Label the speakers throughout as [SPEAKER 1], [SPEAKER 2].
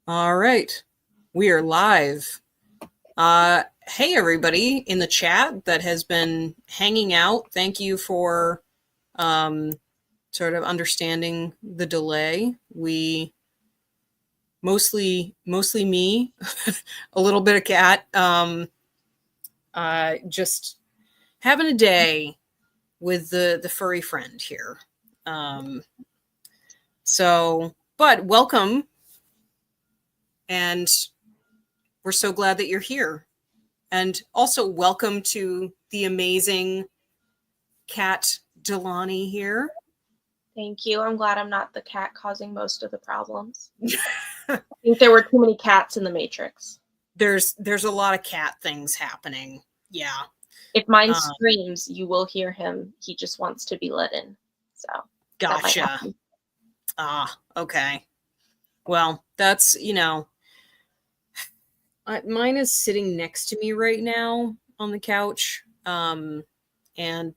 [SPEAKER 1] All right. We are live. Hey, everybody in the chat that has been hanging out. Thank you for sort of understanding the delay. We mostly me, a little bit of Cat. Just having a day with the furry friend here. But welcome. And we're so glad that you're here. And also welcome to the amazing Cat Delani here.
[SPEAKER 2] Thank you. I'm glad I'm not the cat causing most of the problems. I think there were too many cats in the Matrix.
[SPEAKER 1] There's a lot of cat things happening. Yeah.
[SPEAKER 2] If mine screams, you will hear him. He just wants to be let in. So
[SPEAKER 1] gotcha. Okay. Well, that's, mine is sitting next to me right now on the couch. And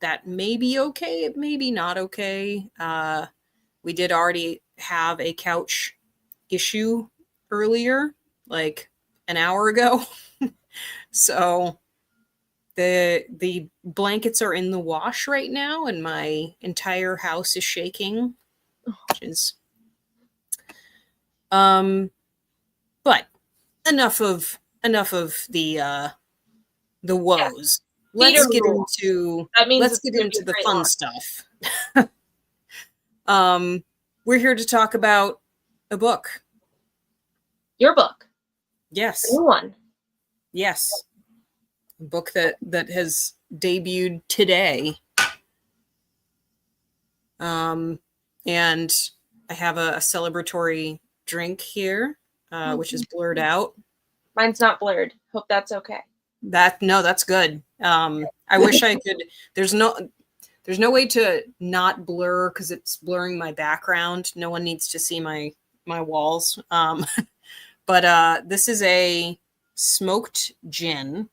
[SPEAKER 1] that may be okay. It may be not okay. We did already have a couch issue earlier, like an hour ago. So the blankets are in the wash right now, and my entire house is shaking, which is but enough of the woes. Let's get into the fun stuff. We're here to talk about a book.
[SPEAKER 2] Your book.
[SPEAKER 1] Yes.
[SPEAKER 2] New one.
[SPEAKER 1] Yes. A book that has debuted today. And I have a celebratory drink here, which is blurred out.
[SPEAKER 2] Mine's not blurred. Hope that's okay.
[SPEAKER 1] That's good. I wish I could. There's no way to not blur because it's blurring my background. No one needs to see my walls. But this is a smoked gin,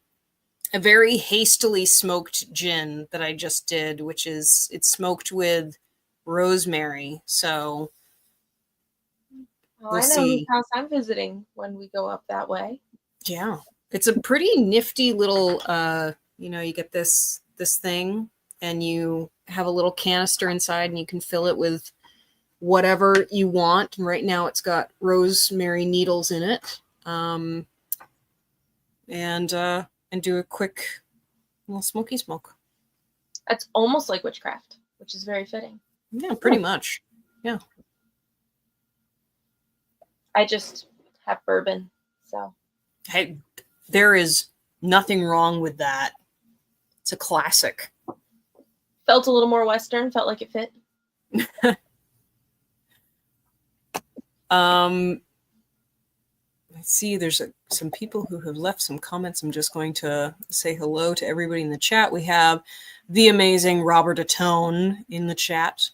[SPEAKER 1] a very hastily smoked gin that I just did, which is it's smoked with rosemary. So
[SPEAKER 2] I know whose house I'm visiting when we go up that way.
[SPEAKER 1] Yeah, it's a pretty nifty little. You get this thing, and you have a little canister inside, and you can fill it with whatever you want. And right now, it's got rosemary needles in it. And do a quick little smoky smoke.
[SPEAKER 2] That's almost like witchcraft, which is very fitting.
[SPEAKER 1] Yeah, pretty much. Yeah.
[SPEAKER 2] I just have bourbon, so.
[SPEAKER 1] Hey, there is nothing wrong with that. It's a classic.
[SPEAKER 2] Felt a little more Western, felt like it fit.
[SPEAKER 1] Let's see, there's some people who have left some comments. I'm just going to say hello to everybody in the chat. We have the amazing Robert Atone in the chat.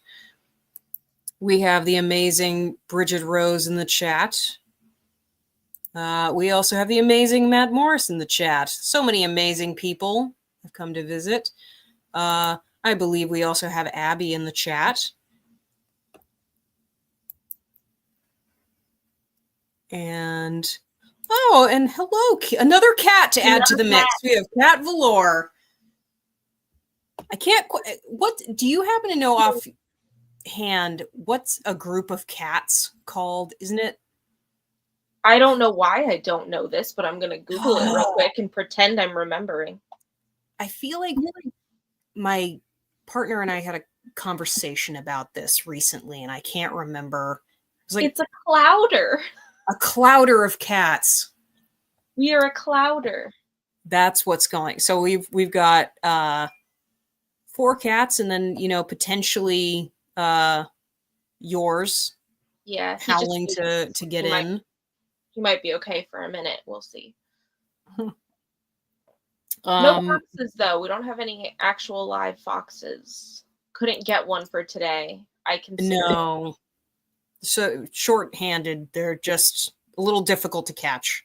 [SPEAKER 1] We have the amazing Bridget Rose in the chat. We also have the amazing Matt Morris in the chat. So many amazing people have come to visit. I believe we also have Abby in the chat. And hello, another cat to add to the mix. We have Cat Valor. I can't quite. What do you happen to know offhand? What's a group of cats called? Isn't it?
[SPEAKER 2] I don't know why I don't know this, but I'm going to Google it real quick and pretend I'm remembering.
[SPEAKER 1] I feel like my partner and I had a conversation about this recently, and I can't remember.
[SPEAKER 2] It's a clouder.
[SPEAKER 1] A clouder of cats.
[SPEAKER 2] We are a clouder.
[SPEAKER 1] That's what's going. So we've got 4 cats, and then potentially yours.
[SPEAKER 2] Yeah,
[SPEAKER 1] howling to get in.
[SPEAKER 2] He might be okay for a minute. We'll see. No foxes, though. We don't have any actual live foxes. Couldn't get one for today. I can.
[SPEAKER 1] No. So short-handed, they're just a little difficult to catch,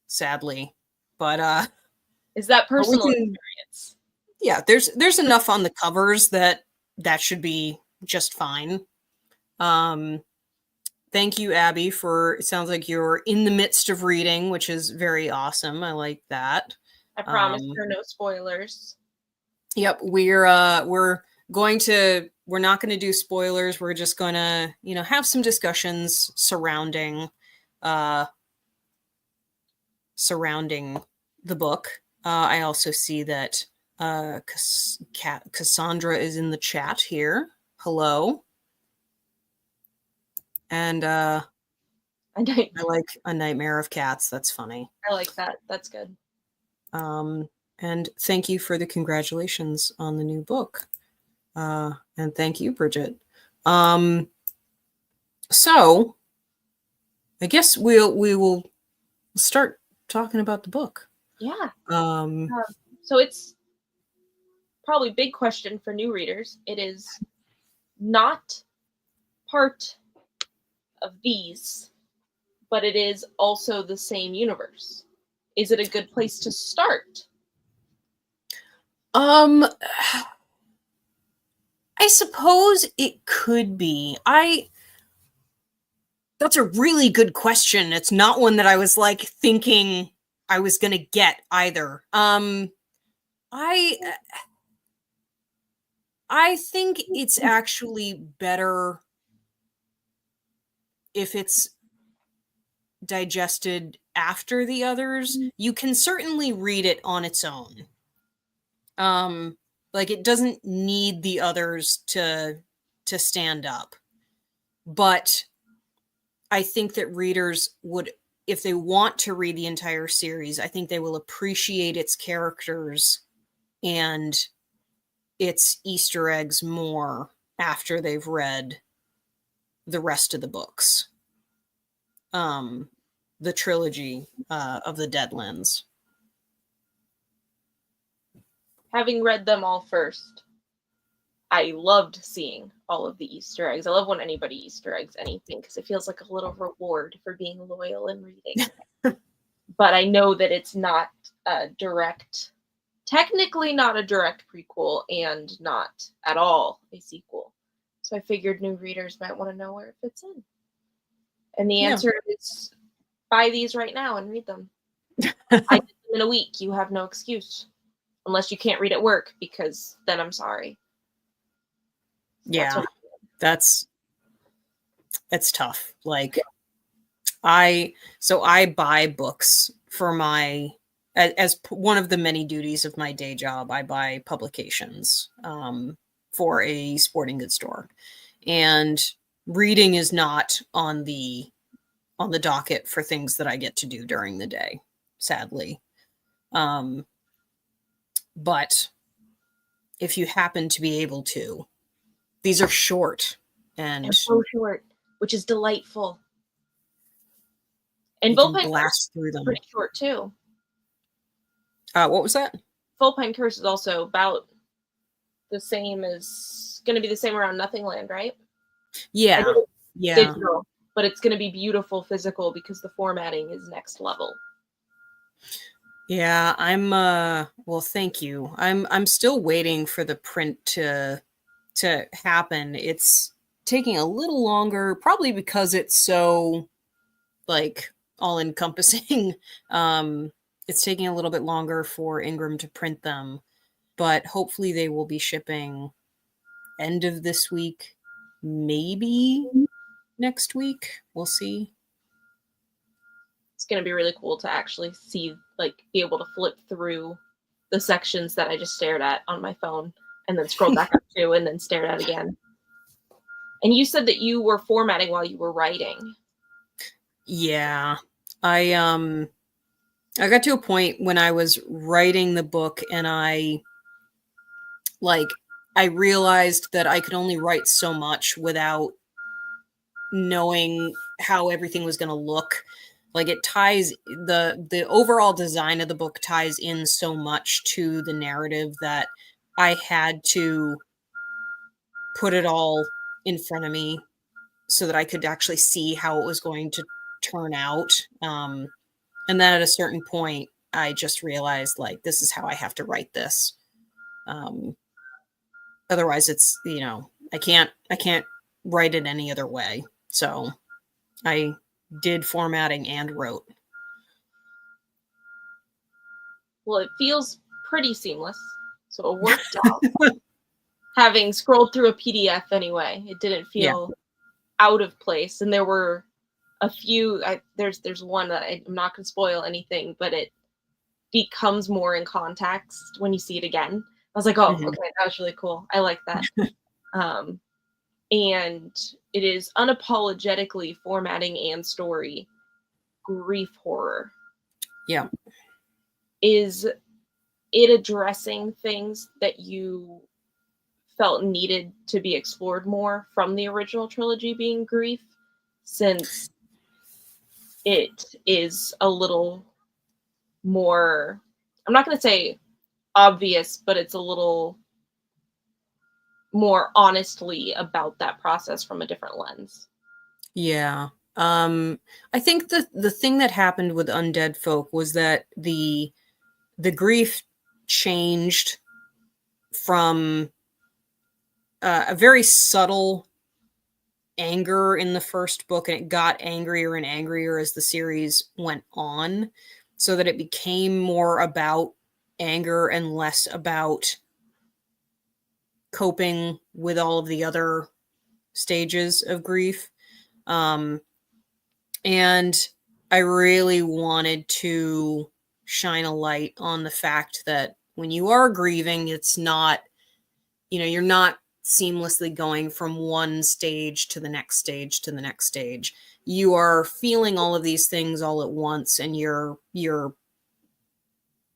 [SPEAKER 1] sadly. But
[SPEAKER 2] is that personal experience?
[SPEAKER 1] Yeah, there's enough on the covers that should be just fine. thank you, Abby, it sounds like you're in the midst of reading, which is very awesome. I like that.
[SPEAKER 2] I promise there are no spoilers.
[SPEAKER 1] Yep, we're not going to do spoilers. We're just going to, have some discussions surrounding the book. I also see that Cassandra is in the chat here. Hello. And I like A Nightmare of Cats. That's funny.
[SPEAKER 2] I like that. That's good.
[SPEAKER 1] And thank you for the congratulations on the new book. And thank you, Bridget. So I guess we will start talking about the book.
[SPEAKER 2] Yeah. So it's probably a big question for new readers. It is not part of these, but it is also the same universe. Is it a good place to start?
[SPEAKER 1] I suppose it could be. That's a really good question. It's not one that I was like thinking I was going to get either. I think it's actually better if it's digested after the others. You can certainly read it on its own. Like it doesn't need the others to stand up. But I think that readers would, if they want to read the entire series, I think they will appreciate its characters and its Easter eggs more after they've read the rest of the books. The trilogy of the Deadlands.
[SPEAKER 2] Having read them all first, I loved seeing all of the Easter eggs. I love when anybody Easter eggs anything because it feels like a little reward for being loyal and reading. But I know that it's not a direct, technically not a direct prequel and not at all a sequel. So I figured new readers might want to know where it fits in. And the answer is buy these right now and read them. I did them in a week. You have no excuse. Unless you can't read at work, because then I'm sorry.
[SPEAKER 1] Yeah, that's tough. Like I buy books for as one of the many duties of my day job. I buy publications for a sporting goods store, and reading is not on the docket for things that I get to do during the day, sadly. But if you happen to be able to, these are short and
[SPEAKER 2] they're so short, which is delightful. And
[SPEAKER 1] Vulpine Curse through them.
[SPEAKER 2] Pretty short too.
[SPEAKER 1] What was that?
[SPEAKER 2] Vulpine Curse is also about the same as going to be the same around Nothingland, right?
[SPEAKER 1] Yeah,
[SPEAKER 2] digital, but it's going to be beautiful physical because the formatting is next level.
[SPEAKER 1] Yeah, I'm well, thank you. I'm still waiting for the print to happen. It's taking a little longer, probably because it's so like all encompassing. It's taking a little bit longer for Ingram to print them, but hopefully they will be shipping end of this week, maybe next week. We'll see.
[SPEAKER 2] It's going to be really cool to actually see, like, be able to flip through the sections that I just stared at on my phone and then scroll back up to and then stared at again. And you said that you were formatting while you were writing.
[SPEAKER 1] Yeah. I got to a point when I was writing the book and I realized that I could only write so much without knowing how everything was going to look. Like it ties the overall design of the book ties in so much to the narrative that I had to put it all in front of me so that I could actually see how it was going to turn out. And then at a certain point, I just realized like, this is how I have to write this. Otherwise it's, I can't write it any other way. So I did formatting and wrote.
[SPEAKER 2] Well, it feels pretty seamless, so it worked out. Having scrolled through a PDF anyway, it didn't
[SPEAKER 1] Yeah.
[SPEAKER 2] feel out of place. And there were a few. There's one that I'm not going to spoil anything, but it becomes more in context when you see it again. I was like, oh,
[SPEAKER 1] Mm-hmm.
[SPEAKER 2] okay, that was really cool. I like that. And it is unapologetically formatting and story grief horror.
[SPEAKER 1] Yeah.
[SPEAKER 2] Is it addressing things that you felt needed to be explored more from the original trilogy being grief, since it is a little more, I'm not going to say obvious, but it's a little more honestly about that process from a different lens.
[SPEAKER 1] Yeah. I think the thing that happened with Undead Folk was that the grief changed from a very subtle anger in the first book, and it got angrier and angrier as the series went on, so that it became more about anger and less about coping with all of the other stages of grief. Um, and I really wanted to shine a light on the fact that when you are grieving, it's not, you're not seamlessly going from one stage to the next stage to the next stage. You are feeling all of these things all at once, and you're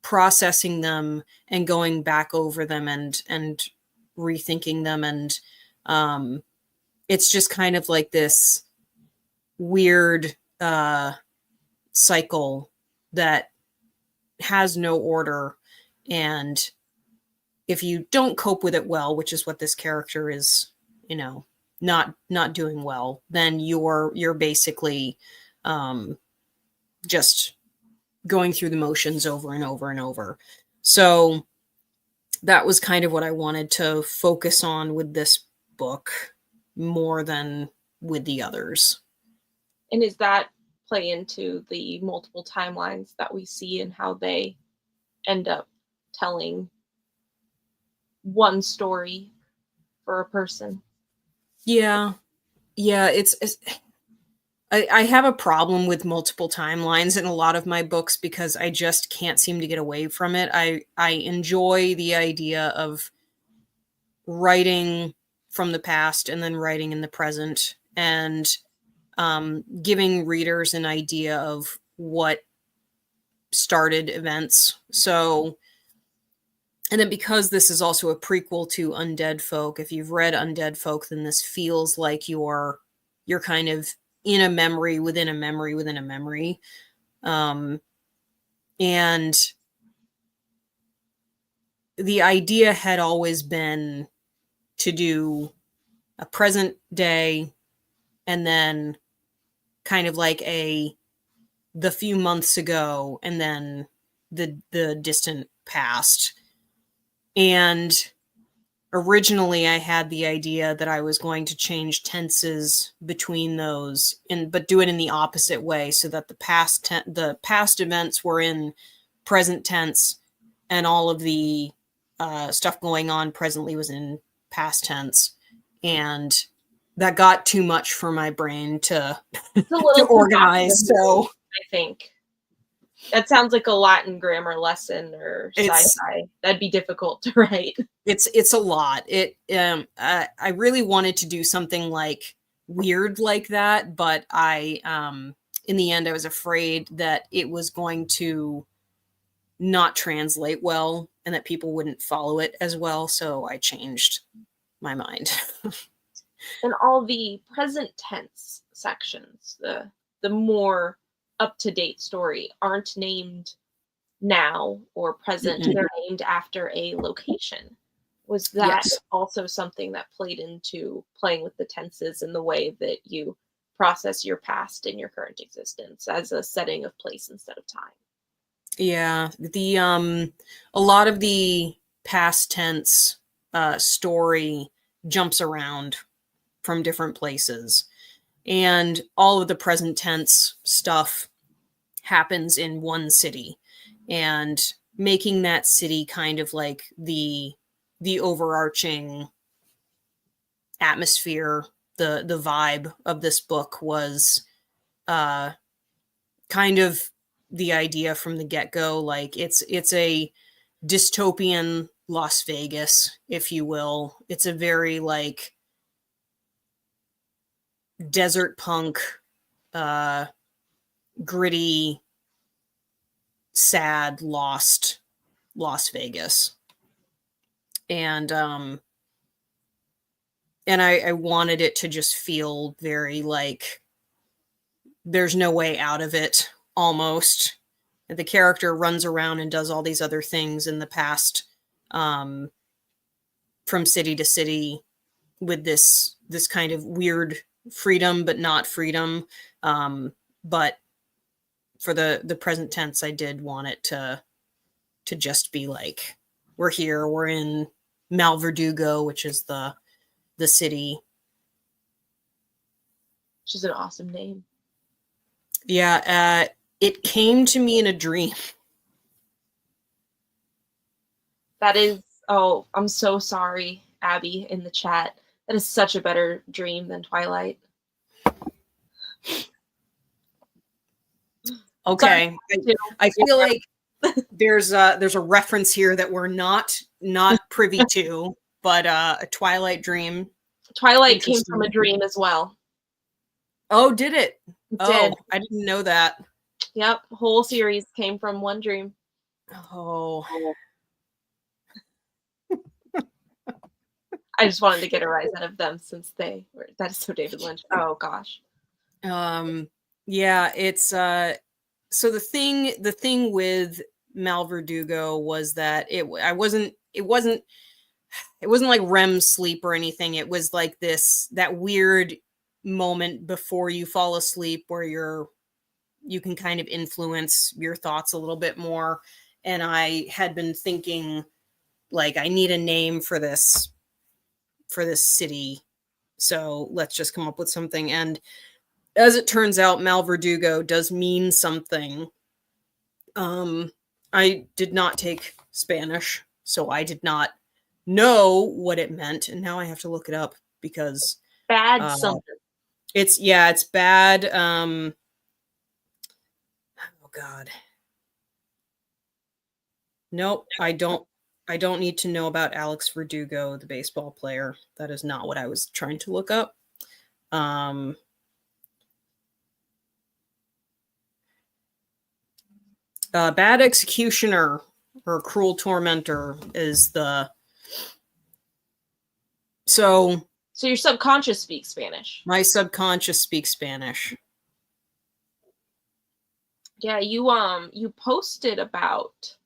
[SPEAKER 1] processing them and going back over them and rethinking them, and it's just kind of like this weird cycle that has no order. And if you don't cope with it well, which is what this character is, not doing well, then you're basically just going through the motions over and over and over. So that was kind of what I wanted to focus on with this book more than with the others.
[SPEAKER 2] And does that play into the multiple timelines that we see and how they end up telling one story for a person?
[SPEAKER 1] Yeah. Yeah, it's I have a problem with multiple timelines in a lot of my books because I just can't seem to get away from it. I enjoy the idea of writing from the past and then writing in the present, and giving readers an idea of what started events. So, and then because this is also a prequel to Undead Folk, if you've read Undead Folk, then this feels like you're kind of in a memory within a memory within a memory. And the idea had always been to do a present day and then kind of like the few months ago and then the distant past. And originally I had the idea that I was going to change tenses between those, but do it in the opposite way, so that the past events were in present tense, and all of the stuff going on presently was in past tense. And that got too much for my brain to
[SPEAKER 2] It's a
[SPEAKER 1] to
[SPEAKER 2] little too
[SPEAKER 1] organize. So
[SPEAKER 2] I think. That sounds like a Latin grammar lesson or
[SPEAKER 1] it's
[SPEAKER 2] sci-fi. That'd be difficult to write.
[SPEAKER 1] it's a lot. I really wanted to do something like weird like that, but I in the end I was afraid that it was going to not translate well and that people wouldn't follow it as well, so I changed my mind.
[SPEAKER 2] And all the present tense sections, the more up-to-date story, aren't named now or present.
[SPEAKER 1] Mm-mm.
[SPEAKER 2] They're named after a location. Was that
[SPEAKER 1] Yes.
[SPEAKER 2] also something that played into playing with the tenses and the way that you process your past and your current existence as a setting of place instead of time?
[SPEAKER 1] Yeah, the a lot of the past tense story jumps around from different places. and all of the present tense stuff happens in one city, and making that city kind of like the overarching atmosphere, the vibe of this book was kind of the idea from the get-go. Like it's a dystopian Las Vegas, if you will. It's a very like desert punk, gritty, sad, lost Las Vegas. And I wanted it to just feel very like there's no way out of it, almost. The character runs around and does all these other things in the past, from city to city, with this kind of weird freedom, but not freedom. But for the present tense, I did want it to just be like, we're here, we're in Malverdugo, which is the city.
[SPEAKER 2] Which is an awesome name.
[SPEAKER 1] Yeah, it came to me in a dream.
[SPEAKER 2] That is, oh, I'm so sorry, Abby, in the chat. That is such a better dream than Twilight.
[SPEAKER 1] Okay, I feel like there's a reference here that we're not privy to, but a Twilight dream.
[SPEAKER 2] Twilight came from a dream as well.
[SPEAKER 1] Oh, did it?
[SPEAKER 2] It did.
[SPEAKER 1] I didn't know that.
[SPEAKER 2] Yep, whole series came from one dream.
[SPEAKER 1] Oh.
[SPEAKER 2] I just wanted to get a rise out of them since that is so David Lynch. Oh gosh.
[SPEAKER 1] Yeah, it's so the thing with Malverdugo was that it wasn't like REM sleep or anything. It was like that weird moment before you fall asleep where you can kind of influence your thoughts a little bit more. And I had been thinking, like, I need a name for this city, so let's just come up with something. And as it turns out, Malverdugo does mean something. I did not take Spanish, so I did not know what it meant, and now I have to look it up because
[SPEAKER 2] bad something.
[SPEAKER 1] It's bad. Oh God. Nope, I don't need to know about Alex Verdugo, the baseball player. That is not what I was trying to look up. Bad executioner or cruel tormentor is the. So
[SPEAKER 2] your subconscious speaks Spanish.
[SPEAKER 1] My subconscious speaks Spanish.
[SPEAKER 2] Yeah, you posted about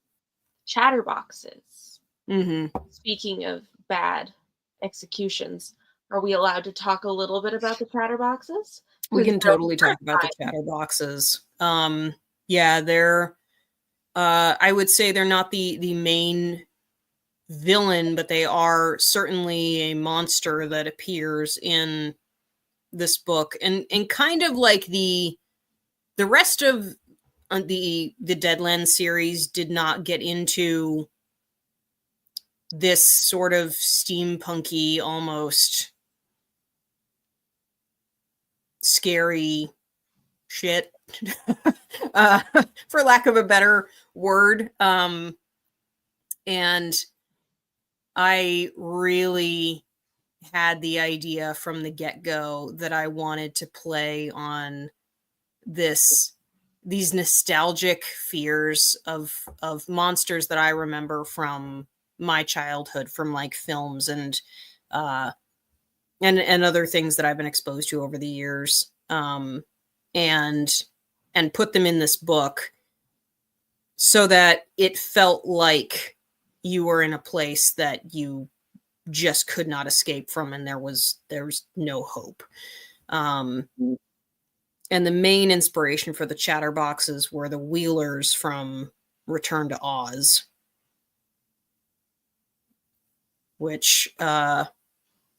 [SPEAKER 2] chatterboxes.
[SPEAKER 1] Mm-hmm.
[SPEAKER 2] Speaking of bad executions, are we allowed to talk a little bit about the chatterboxes?
[SPEAKER 1] We can totally talk about the chatterboxes. Yeah, they're I would say they're not the main villain, but they are certainly a monster that appears in this book, and kind of like the rest of the Deadlands series did not get into this sort of steampunky, almost scary shit, for lack of a better word. And I really had the idea from the get-go that I wanted to play on these nostalgic fears of monsters that I remember from my childhood, from like films and other things that I've been exposed to over the years, and put them in this book so that it felt like you were in a place that you just could not escape from, and there was no hope. And the main inspiration for the chatterboxes were the Wheelers from Return to Oz, which I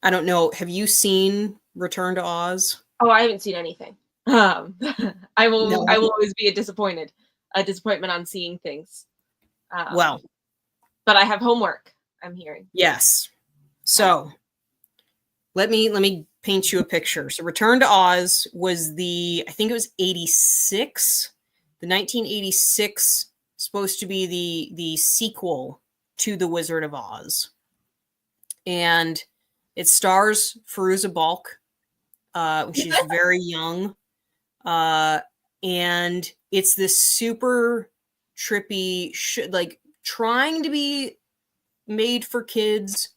[SPEAKER 1] don't know. Have you seen Return to Oz?
[SPEAKER 2] Oh, I haven't seen anything. I will
[SPEAKER 1] No.
[SPEAKER 2] always be a disappointment on seeing things.
[SPEAKER 1] Well,
[SPEAKER 2] But I have homework, I'm hearing.
[SPEAKER 1] yes.
[SPEAKER 2] Okay.
[SPEAKER 1] So let me paint you a picture. So Return to Oz was I think it was 86, the 1986, supposed to be the sequel to The Wizard of Oz. And it stars Fairuza Balk. She's very young. Uh, and it's this super trippy, like trying to be made for kids,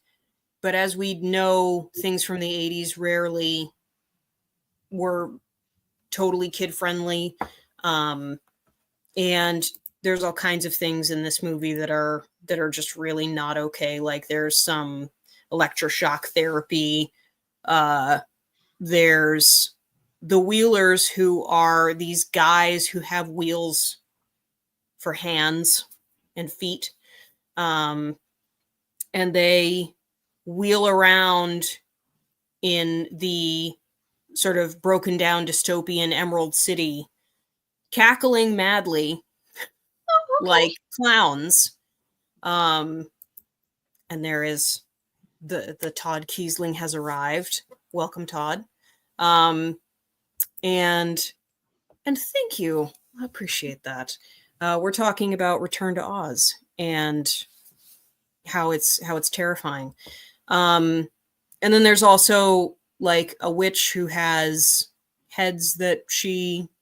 [SPEAKER 1] but as we know, things from the 80s rarely were totally kid friendly. And there's all kinds of things in this movie that are just really not okay. Like there's some electroshock therapy. There's the Wheelers, who are these guys who have wheels for hands and feet. And they wheel around in the sort of broken down dystopian Emerald City, cackling madly
[SPEAKER 2] Oh, okay.
[SPEAKER 1] like clowns. And there is the Todd Kiesling has arrived. Welcome, Todd. Um, and thank you. I appreciate that. We're talking about Return to Oz and how it's terrifying. Um, and then there's also like a witch who has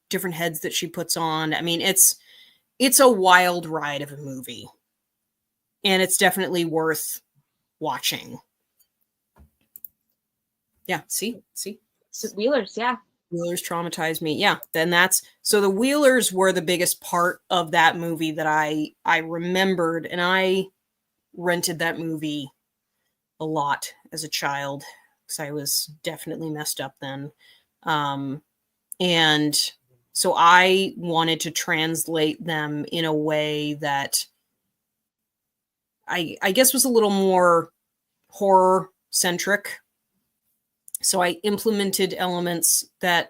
[SPEAKER 1] different heads that she puts on. I mean, it's a wild ride of a movie, and it's definitely worth watching. Yeah, see.
[SPEAKER 2] So Wheelers, yeah.
[SPEAKER 1] Wheelers traumatized me. Yeah, then that's so the Wheelers were the biggest part of that movie that I remembered, and I rented that movie a lot as a child because I was definitely messed up then. Um, and so I wanted to translate them in a way that I guess was a little more horror centric. So I implemented elements that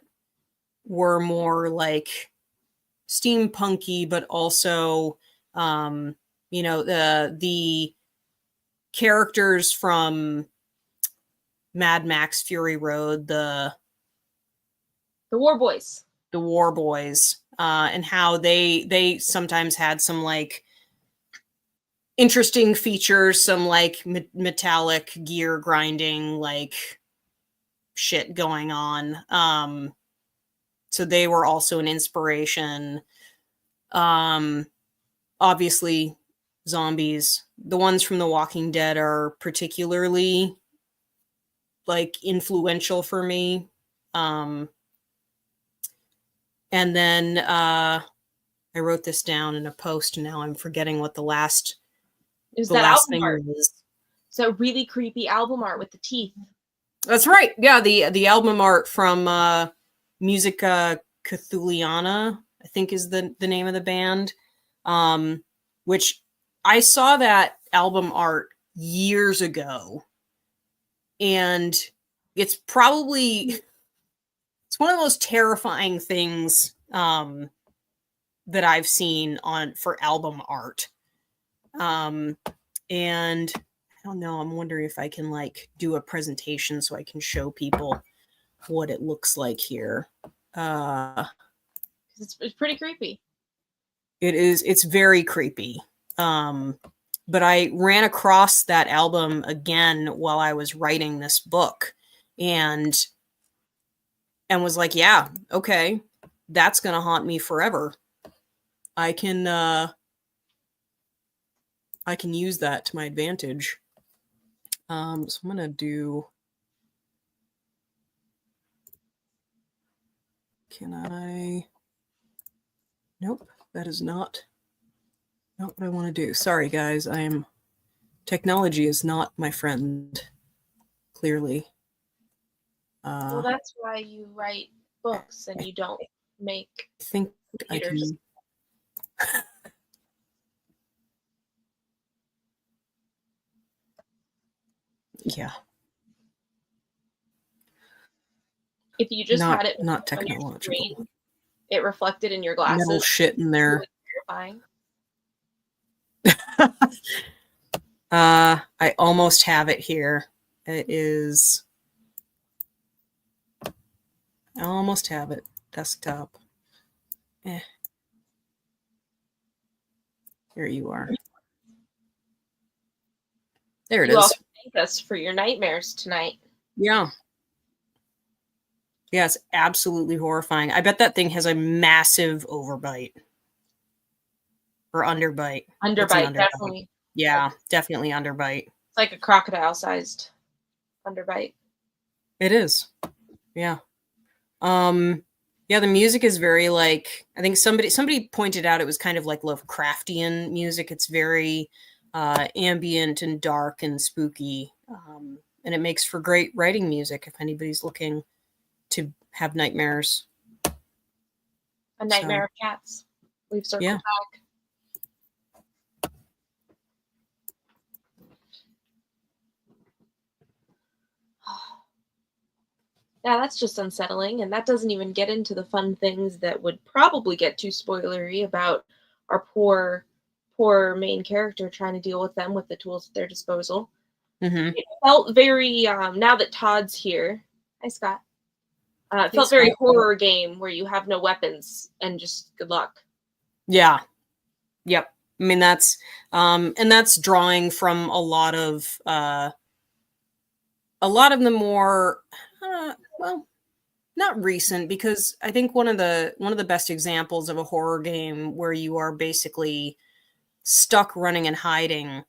[SPEAKER 1] were more like steampunky, but also, um, the characters from Mad Max Fury Road,
[SPEAKER 2] The War Boys.
[SPEAKER 1] the War Boys, and how they sometimes had some like interesting features, some like metallic gear grinding like shit going on. So they were also an inspiration. Um, Obviously, zombies. The ones from The Walking Dead are particularly like influential for me. Um, and then I wrote this down in a post. Now I'm forgetting what
[SPEAKER 2] It was
[SPEAKER 1] the
[SPEAKER 2] that
[SPEAKER 1] last
[SPEAKER 2] album
[SPEAKER 1] thing
[SPEAKER 2] art.
[SPEAKER 1] was.
[SPEAKER 2] So really creepy album art with the teeth.
[SPEAKER 1] That's right. Yeah, the album art from Musica Cthuliana, I think is the name of the band. Which I saw that album art years ago, and it's probably it's one of the most terrifying things that I've seen on for album art. And I don't know, I'm wondering if I can like do a presentation so I can show people what it looks like here. Uh,
[SPEAKER 2] It's pretty creepy.
[SPEAKER 1] it's very creepy. But I ran across that album again while I was writing this book, and was like, yeah, okay, that's gonna haunt me forever. I can use that to my advantage. So I'm gonna do. Can I? Nope, that is not what I want to do. Sorry, guys. Technology is not my friend. Clearly.
[SPEAKER 2] Well, that's why you write books and you don't make
[SPEAKER 1] I think
[SPEAKER 2] computers.
[SPEAKER 1] I can. Yeah.
[SPEAKER 2] If you just had it
[SPEAKER 1] not
[SPEAKER 2] on your
[SPEAKER 1] technological.
[SPEAKER 2] screen, it reflected in your
[SPEAKER 1] Metal
[SPEAKER 2] glasses.
[SPEAKER 1] shit in there.
[SPEAKER 2] Terrifying.
[SPEAKER 1] I almost have it here. It is. I almost have it. Desktop. Here you are. There it
[SPEAKER 2] You
[SPEAKER 1] is.
[SPEAKER 2] also thank us for your nightmares tonight.
[SPEAKER 1] Yeah. Yeah, it's absolutely horrifying. I bet that thing has a massive overbite. Or underbite. It's an
[SPEAKER 2] Underbite,
[SPEAKER 1] underbite.
[SPEAKER 2] definitely.
[SPEAKER 1] Yeah, definitely underbite.
[SPEAKER 2] It's like a crocodile-sized underbite.
[SPEAKER 1] It is. Yeah. Yeah, the music is very like, I think somebody pointed out it was kind of like Lovecraftian music. It's very ambient and dark and spooky. And it makes for great writing music if anybody's looking to have nightmares.
[SPEAKER 2] A nightmare of cats. We've circled back. Yeah, that's just unsettling, and that doesn't even get into the fun things that would probably get too spoilery about our poor main character trying to deal with them with the tools at their disposal.
[SPEAKER 1] Mm-hmm.
[SPEAKER 2] It felt very, now that Todd's here, hi Scott, it felt
[SPEAKER 1] Scott.
[SPEAKER 2] very horror game where you have no weapons and just good luck.
[SPEAKER 1] Yeah. Yep. I mean, that's and that's drawing from a lot of the more well, not recent, because I think one of the best examples of a horror game where you are basically stuck running and hiding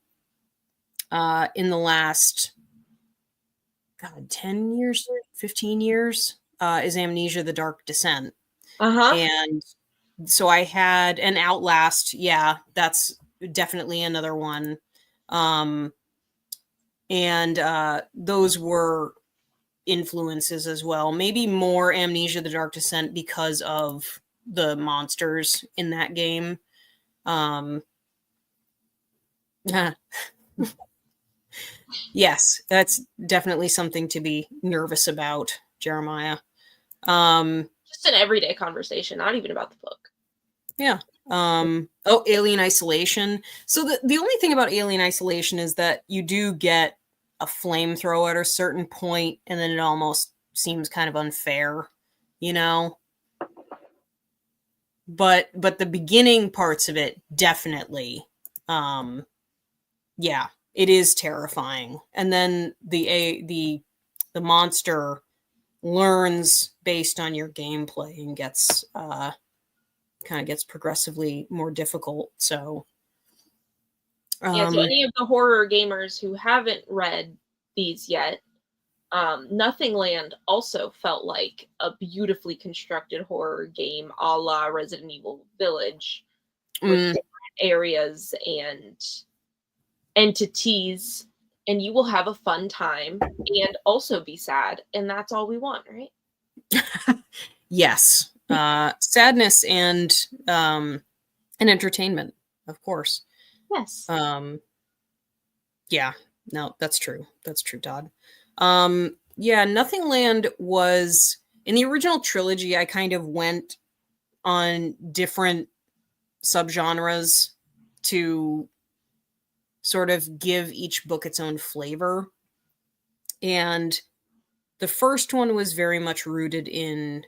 [SPEAKER 1] in the last 10 years, 15 years is Amnesia: The Dark Descent. And so I had an Outlast. Yeah, that's definitely another one. And those were influences as well. Maybe more Amnesia: The Dark Descent because of the monsters in that game. Yes, that's definitely something to be nervous about, Jeremiah.
[SPEAKER 2] Just an everyday conversation, not even about the book.
[SPEAKER 1] Yeah. Alien Isolation. So the only thing about Alien Isolation is that you do get a flamethrower at a certain point, and then it almost seems kind of unfair, you know? But the beginning parts of it definitely, yeah, it is terrifying. And then the monster learns based on your gameplay and gets kind of gets progressively more difficult. So
[SPEAKER 2] So any of the horror gamers who haven't read these yet, Nothing Land also felt like a beautifully constructed horror game a la Resident Evil Village with different areas and entities, and you will have a fun time and also be sad, and that's all we want, right?
[SPEAKER 1] Yes. Sadness and entertainment, of course.
[SPEAKER 2] Yes.
[SPEAKER 1] Yeah, no, that's true. That's true, Todd. Yeah, Nothing Land was in the original trilogy. I kind of went on different subgenres to sort of give each book its own flavor. And the first one was very much rooted in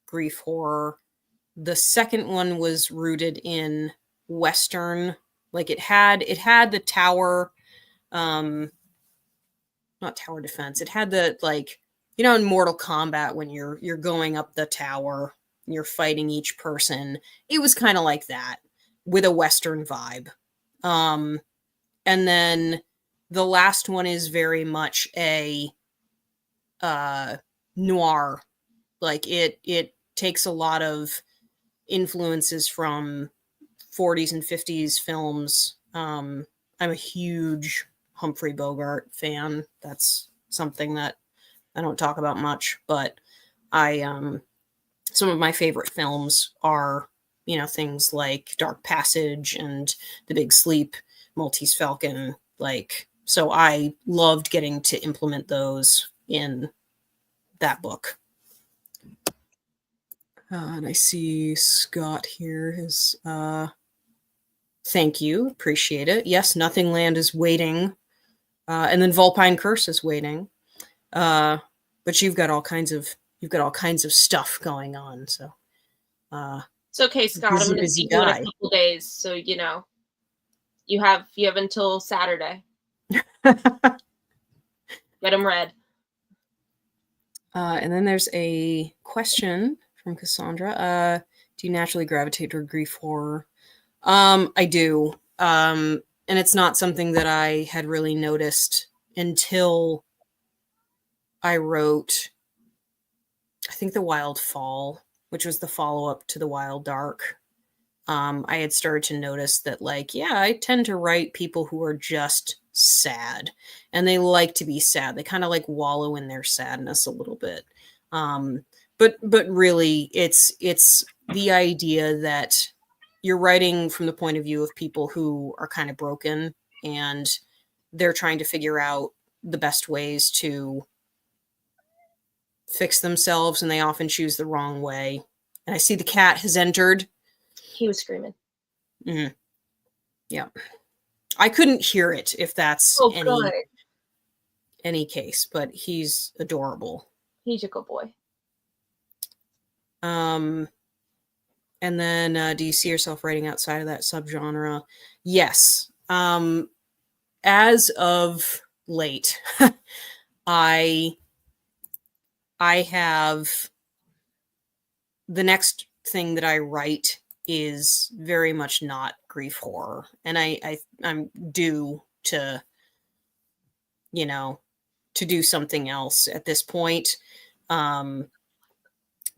[SPEAKER 1] grief horror. The second one was rooted in Western. Like it had the tower, not tower defense. It had the, like, you know, in Mortal Kombat when you're going up the tower, and you're fighting each person. It was kind of like that with a Western vibe. And then the last one is very much a noir. Like it takes a lot of influences from 40s and 50s films. I'm a huge Humphrey Bogart fan. That's something that I don't talk about much, but I some of my favorite films are, you know, things like Dark Passage and The Big Sleep, Maltese Falcon. Like, so I loved getting to implement those in that book. And I see Scott here is thank you, appreciate it. Yes, Nothing Land is waiting, and then Vulpine Curse is waiting. But you've got all kinds of stuff going on, so
[SPEAKER 2] It's okay, Scott. I'm
[SPEAKER 1] busy,
[SPEAKER 2] going to
[SPEAKER 1] busy
[SPEAKER 2] see you in a
[SPEAKER 1] guy.
[SPEAKER 2] couple days, so you have until Saturday. Get them read.
[SPEAKER 1] And then there's a question from Cassandra. Do you naturally gravitate toward grief horror? I do. And it's not something that I had really noticed until I wrote, I think, The Wild Fall, which was the follow-up to The Wild Dark. I had started to notice that, like, yeah, I tend to write people who are just sad, and they like to be sad. They kind of like wallow in their sadness a little bit. But really, it's the idea that you're writing from the point of view of people who are kind of broken, and they're trying to figure out the best ways to fix themselves, and they often choose the wrong way. And I see the cat has entered.
[SPEAKER 2] He was screaming.
[SPEAKER 1] Mm-hmm. Yeah. I couldn't hear it, if that's
[SPEAKER 2] good.
[SPEAKER 1] any case, but he's adorable.
[SPEAKER 2] He's a good boy.
[SPEAKER 1] And then do you see yourself writing outside of that subgenre? Yes. As of late, I have the next thing that I write is very much not grief horror, and I'm due to, to do something else at this point,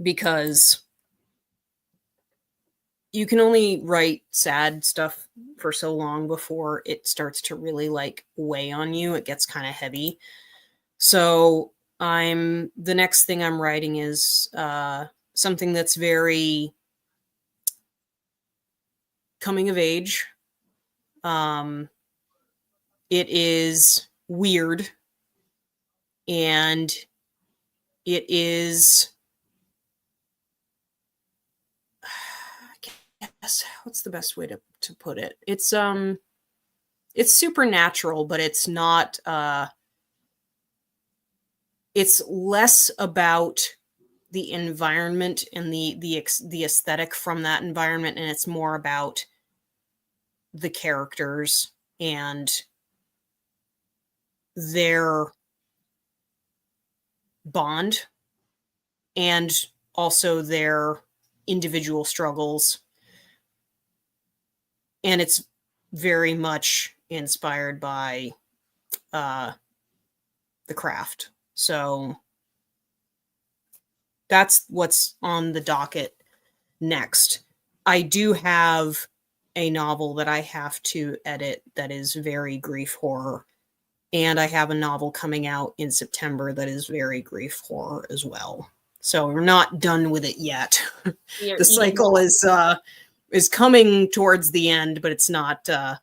[SPEAKER 1] because you can only write sad stuff for so long before it starts to really like weigh on you. It gets kind of heavy. So the next thing I'm writing is something that's very coming of age. It is weird, and it is, I guess, what's the best way to put it? It's supernatural, but it's not, it's less about the environment and the aesthetic from that environment, and it's more about the characters and their bond, and also their individual struggles. And it's very much inspired by the craft. So that's what's on the docket next. I do have a novel that I have to edit that is very grief horror, and I have a novel coming out in September that is very grief horror as well. So we're not done with it yet. The cycle is coming towards the end, but it's not there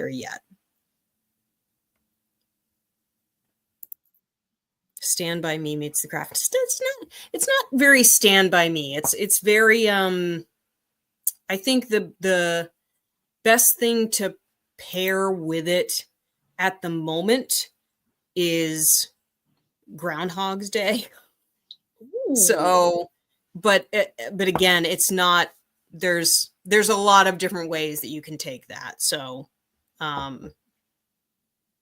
[SPEAKER 1] yet. Stand by Me meets the craft. It's not very Stand by Me. It's very I think the best thing to pair with it at the moment is Groundhog's Day. Ooh. So, but again, it's not. There's a lot of different ways that you can take that. So, so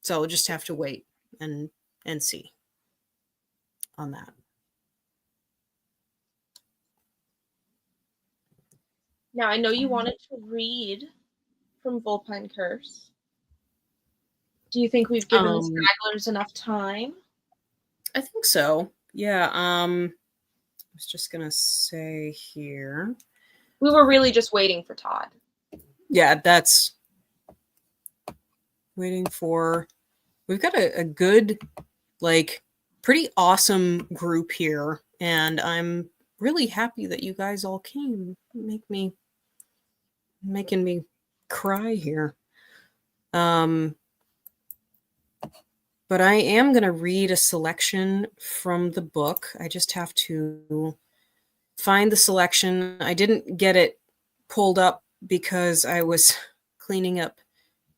[SPEAKER 1] we'll just have to wait and see on that.
[SPEAKER 2] Now, I know you wanted to read from Vulpine Curse. Do you think we've given the stragglers enough time?
[SPEAKER 1] I think so. Yeah. I was just gonna say here.
[SPEAKER 2] We were really just waiting for Todd.
[SPEAKER 1] Yeah, that's waiting for. We've got a good, like, pretty awesome group here, and I'm really happy that you guys all came. Making me cry here. But I am going to read a selection from the book. I just have to find the selection. I didn't get it pulled up because I was cleaning up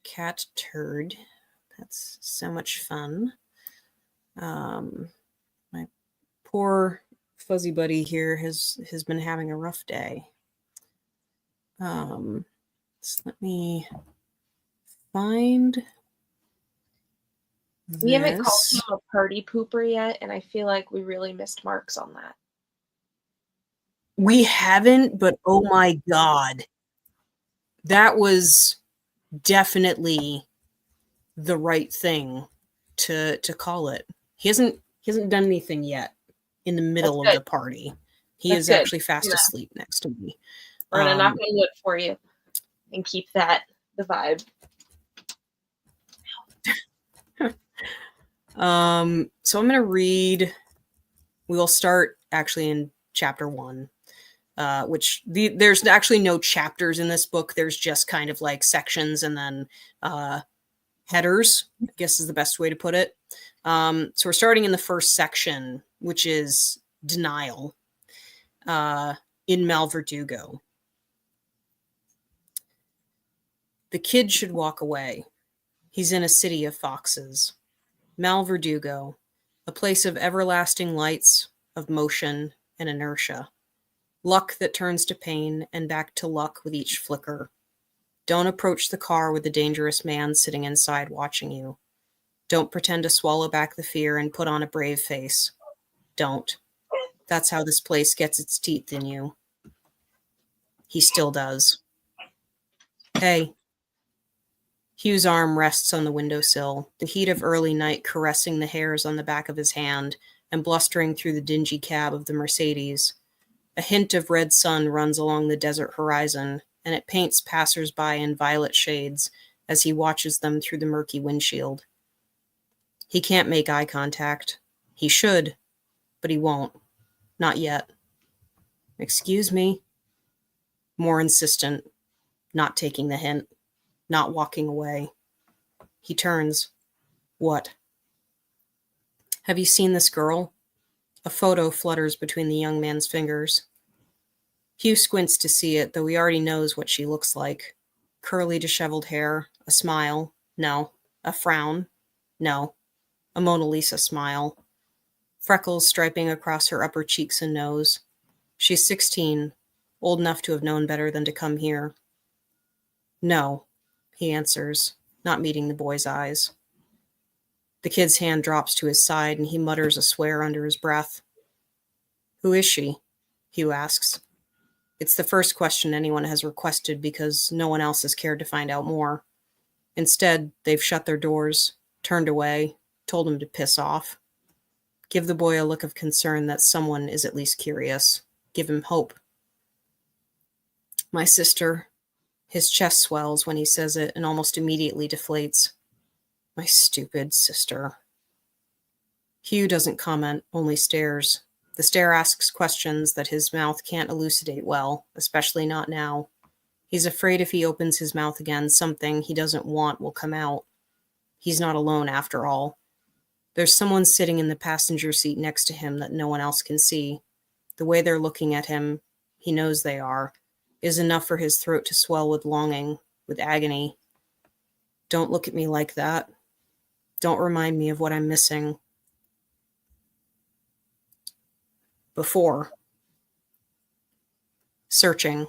[SPEAKER 1] cat turd. That's so much fun. My poor fuzzy buddy here has been having a rough day. So let me find this.
[SPEAKER 2] We haven't called him a party pooper yet, and I feel like we really missed marks on that.
[SPEAKER 1] We haven't, but oh my God. That was definitely the right thing to call it. He hasn't done anything yet in the middle of the party. He is actually fast asleep next to me.
[SPEAKER 2] We're gonna knock on wood for you and keep that the vibe.
[SPEAKER 1] So I'm gonna read. We will start actually in chapter 1. Which there's actually no chapters in this book. There's just kind of like sections and then headers, I guess is the best way to put it. So we're starting in the first section, which is denial in Malverdugo. The kid should walk away. He's in a city of foxes. Malverdugo, a place of everlasting lights, of motion and inertia. Luck that turns to pain and back to luck with each flicker. Don't approach the car with a dangerous man sitting inside watching you. Don't pretend to swallow back the fear and put on a brave face. Don't. That's how this place gets its teeth in you. He still does. Hey. Hugh's arm rests on the windowsill, the heat of early night caressing the hairs on the back of his hand and blustering through the dingy cab of the Mercedes. A hint of red sun runs along the desert horizon, and it paints passers-by in violet shades as he watches them through the murky windshield. He can't make eye contact. He should, but he won't. Not yet. Excuse me? More insistent, not taking the hint, not walking away. He turns. What? Have you seen this girl? A photo flutters between the young man's fingers. Hugh squints to see it, though he already knows what she looks like. Curly, disheveled hair, a smile, no. A frown, no. A Mona Lisa smile. Freckles striping across her upper cheeks and nose. She's 16, old enough to have known better than to come here. No, he answers, not meeting the boy's eyes. The kid's hand drops to his side, and he mutters a swear under his breath. Who is she? Hugh asks. It's the first question anyone has requested because no one else has cared to find out more. Instead, they've shut their doors, turned away, told him to piss off. Give the boy a look of concern that someone is at least curious. Give him hope. My sister. His chest swells when he says it and almost immediately deflates. My stupid sister. Hugh doesn't comment, only stares. The stare asks questions that his mouth can't elucidate well, especially not now. He's afraid if he opens his mouth again, something he doesn't want will come out. He's not alone, after all. There's someone sitting in the passenger seat next to him that no one else can see. The way they're looking at him, he knows they are, is enough for his throat to swell with longing, with agony. Don't look at me like that. Don't remind me of what I'm missing. Before. Searching.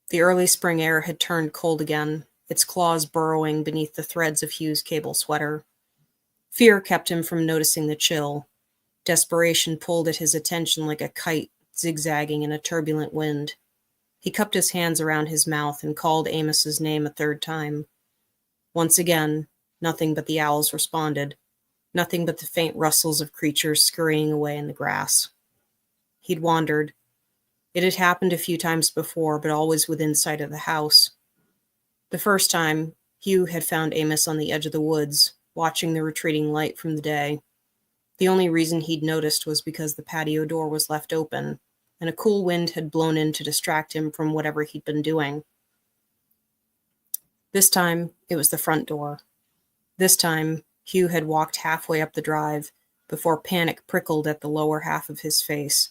[SPEAKER 1] The early spring air had turned cold again, its claws burrowing beneath the threads of Hugh's cable sweater. Fear kept him from noticing the chill. Desperation pulled at his attention like a kite zigzagging in a turbulent wind. He cupped his hands around his mouth and called Amos's name a third time. Once again, nothing but the owls responded, nothing but the faint rustles of creatures scurrying away in the grass. He'd wandered. It had happened a few times before, but always within sight of the house. The first time, Hugh had found Amos on the edge of the woods, watching the retreating light from the day. The only reason he'd noticed was because the patio door was left open, and a cool wind had blown in to distract him from whatever he'd been doing. This time, it was the front door. This time, Hugh had walked halfway up the drive before panic prickled at the lower half of his face,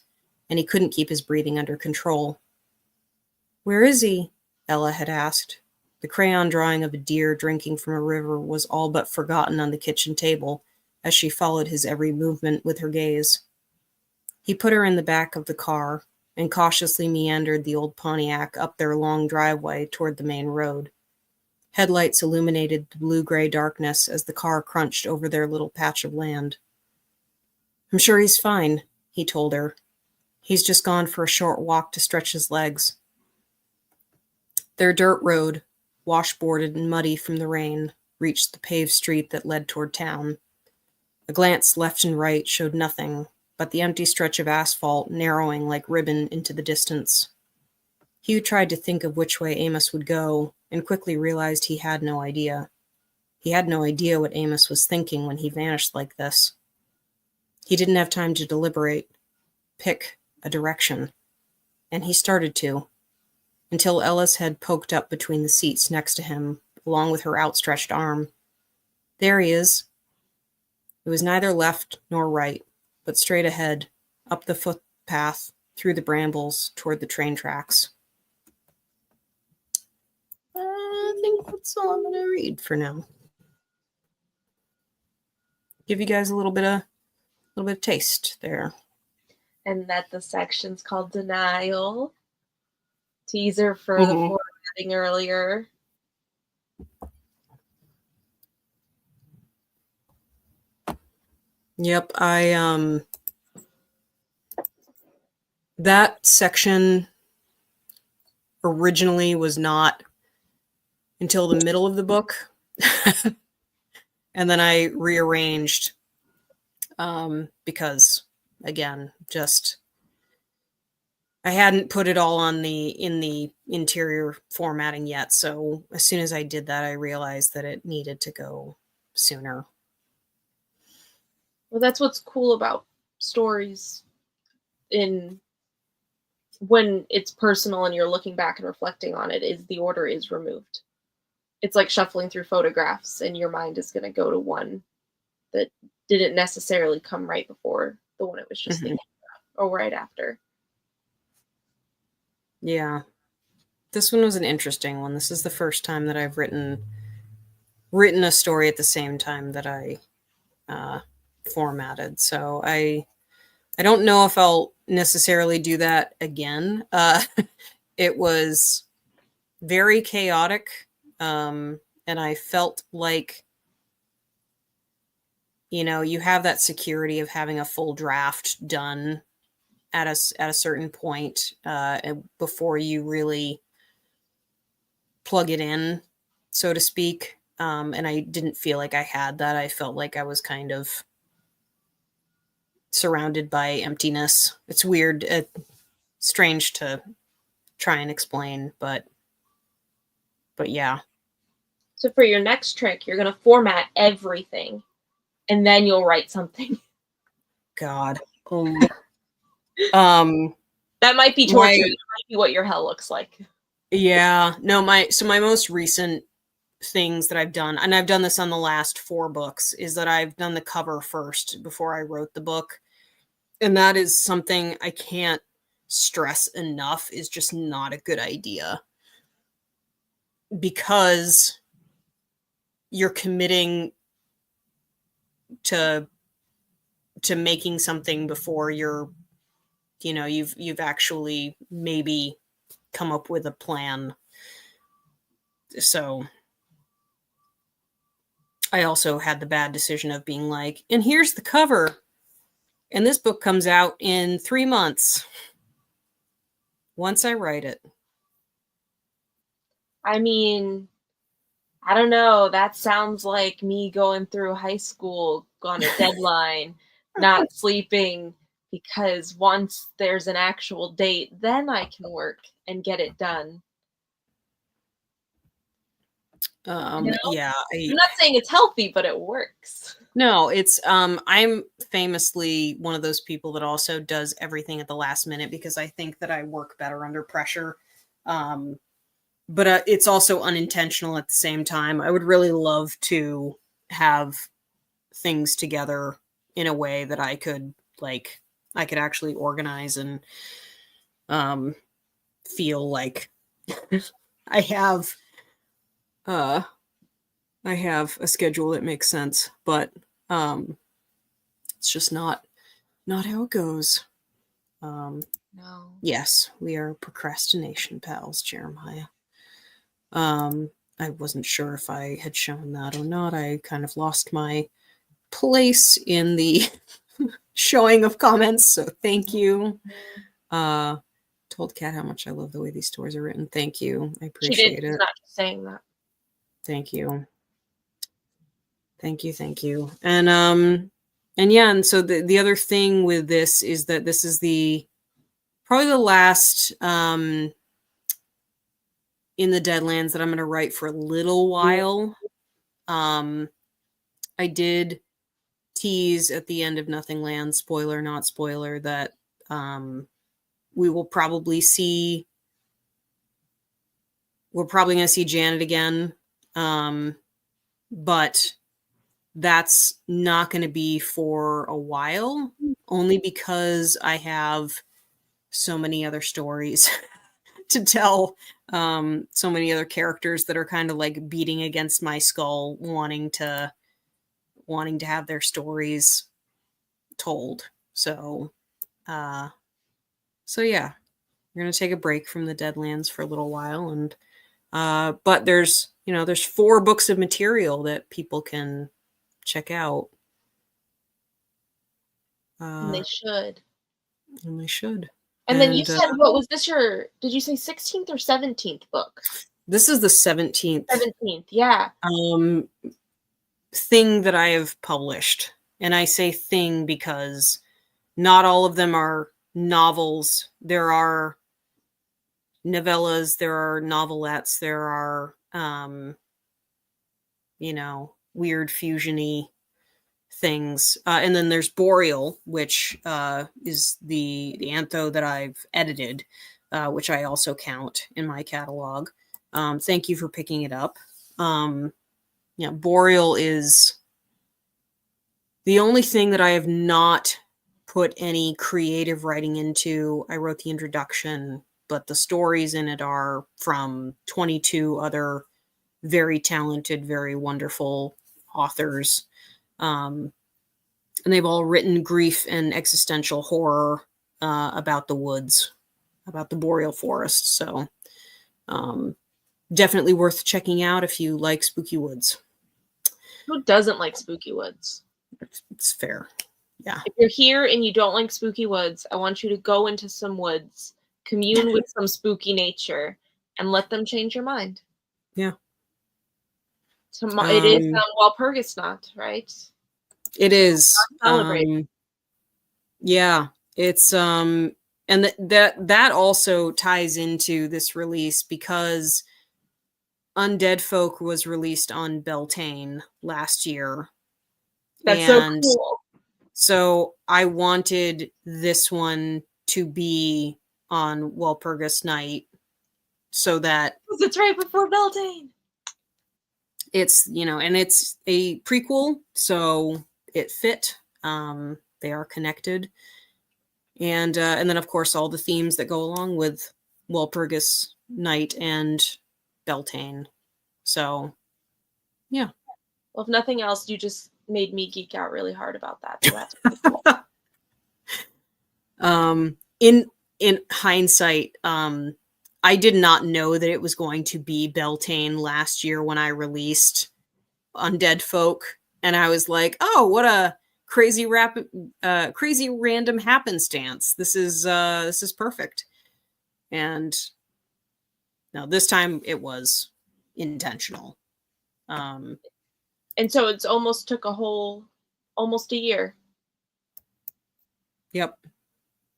[SPEAKER 1] and he couldn't keep his breathing under control. "Where is he?" Ella had asked. The crayon drawing of a deer drinking from a river was all but forgotten on the kitchen table as she followed his every movement with her gaze. He put her in the back of the car and cautiously meandered the old Pontiac up their long driveway toward the main road. Headlights illuminated the blue-gray darkness as the car crunched over their little patch of land. "I'm sure he's fine," he told her. "He's just gone for a short walk to stretch his legs." Their dirt road, washboarded and muddy from the rain, reached the paved street that led toward town. A glance left and right showed nothing but the empty stretch of asphalt narrowing like ribbon into the distance. Hugh tried to think of which way Amos would go, and quickly realized he had no idea. He had no idea what Amos was thinking when he vanished like this. He didn't have time to deliberate, pick a direction, and he started to, until Ella's head poked up between the seats next to him, along with her outstretched arm. "There he is." It was neither left nor right, but straight ahead, up the footpath, through the brambles, toward the train tracks. I think that's all I'm going to read for now. Give you guys a little bit of taste there.
[SPEAKER 2] And that the section's called Denial. Teaser for the formatting earlier.
[SPEAKER 1] Yep, that section originally was not until the middle of the book. And then I rearranged because, again, just I hadn't put it all in the interior formatting yet. So as soon as I did that, I realized that it needed to go sooner.
[SPEAKER 2] Well, that's what's cool about stories when it's personal and you're looking back and reflecting on it, is the order is removed. It's like shuffling through photographs, and your mind is going to go to one that didn't necessarily come right before the one it was just thinking about, or right after.
[SPEAKER 1] Yeah. This one was an interesting one. This is the first time that I've written a story at the same time that I formatted. So I don't know if I'll necessarily do that again. It was very chaotic. And I felt like, you have that security of having a full draft done at a certain point before you really plug it in, so to speak. And I didn't feel like I had that. I felt like I was kind of surrounded by emptiness. It's weird, strange to try and explain, but yeah.
[SPEAKER 2] So for your next trick, you're going to format everything, and then you'll write something.
[SPEAKER 1] God.
[SPEAKER 2] That might be torture. That might be what your hell looks like.
[SPEAKER 1] Yeah. No, my most recent things that I've done, and I've done this on the last 4 books, is that I've done the cover first before I wrote the book. And that is something I can't stress enough is just not a good idea. Because you're committing to making something before you've actually maybe come up with a plan. So I also had the bad decision of being like, and here's the cover, and this book comes out in 3 months once I write it.
[SPEAKER 2] I mean, I don't know. That sounds like me going through high school on a deadline, not sleeping, because once there's an actual date, then I can work and get it done.
[SPEAKER 1] Yeah.
[SPEAKER 2] I'm not saying it's healthy, but it works.
[SPEAKER 1] No, it's I'm famously one of those people that also does everything at the last minute because I think that I work better under pressure. But it's also unintentional at the same time. I would really love to have things together in a way that I could, like, I could actually organize and feel like I have a schedule that makes sense, but it's just not how it goes.
[SPEAKER 2] No.
[SPEAKER 1] Yes, we are procrastination pals, Jeremiah. I wasn't sure if I had shown that or not. I kind of lost my place in the showing of comments, so thank you. Told Kat how much I love the way these stories are written. Thank you. I appreciate it.
[SPEAKER 2] She's not just saying that.
[SPEAKER 1] Thank you. Thank you. And yeah, and so the other thing with this is that this is probably the last in the Deadlands that I'm going to write for a little while. I did tease at the end of Nothing Land, spoiler, not spoiler, that we will probably see, we're probably going to see Janet again. But that's not going to be for a while, only because I have so many other stories to tell, so many other characters that are kind of like beating against my skull, wanting to have their stories told. So yeah, we're gonna take a break from the Deadlands for a little while, and but there's 4 books of material that people can check out.
[SPEAKER 2] And they should.
[SPEAKER 1] And they should.
[SPEAKER 2] And then you said, what was this did you say 16th or 17th book?
[SPEAKER 1] This is the 17th.
[SPEAKER 2] 17th, yeah.
[SPEAKER 1] Thing that I have published. And I say thing because not all of them are novels. There are novellas, there are novelettes, there are, weird fusion-y things. And then there's Boreal, which is the antho that I've edited, which I also count in my catalog. Thank you for picking it up. Boreal is the only thing that I have not put any creative writing into. I wrote the introduction, but the stories in it are from 22 other very talented, very wonderful authors. And they've all written grief and existential horror about the woods, about the boreal forest. So definitely worth checking out if you like spooky woods.
[SPEAKER 2] Who doesn't like spooky woods?
[SPEAKER 1] It's fair. Yeah.
[SPEAKER 2] If you're here and you don't like spooky woods, I want you to go into some woods, commune with some spooky nature, and let them change your mind.
[SPEAKER 1] Yeah.
[SPEAKER 2] It is Walpurgisnacht, right?
[SPEAKER 1] It is.
[SPEAKER 2] Celebrate.
[SPEAKER 1] Yeah. It's and that also ties into this release because Undead Folk was released on Beltane last year.
[SPEAKER 2] That's so cool.
[SPEAKER 1] So I wanted this one to be on Walpurgis Night so that
[SPEAKER 2] it's right before Beltane.
[SPEAKER 1] It's, and it's a prequel, so it fit. They are connected. And then of course all the themes that go along with Walpurgis Night and Beltane. So yeah.
[SPEAKER 2] Well, if nothing else, you just made me geek out really hard about that. So that's pretty cool.
[SPEAKER 1] In hindsight, I did not know that it was going to be Beltane last year when I released Undead Folk, and I was like, "Oh, what a crazy random happenstance! This is perfect." And no, this time it was intentional.
[SPEAKER 2] And so it's almost took almost a year.
[SPEAKER 1] Yep.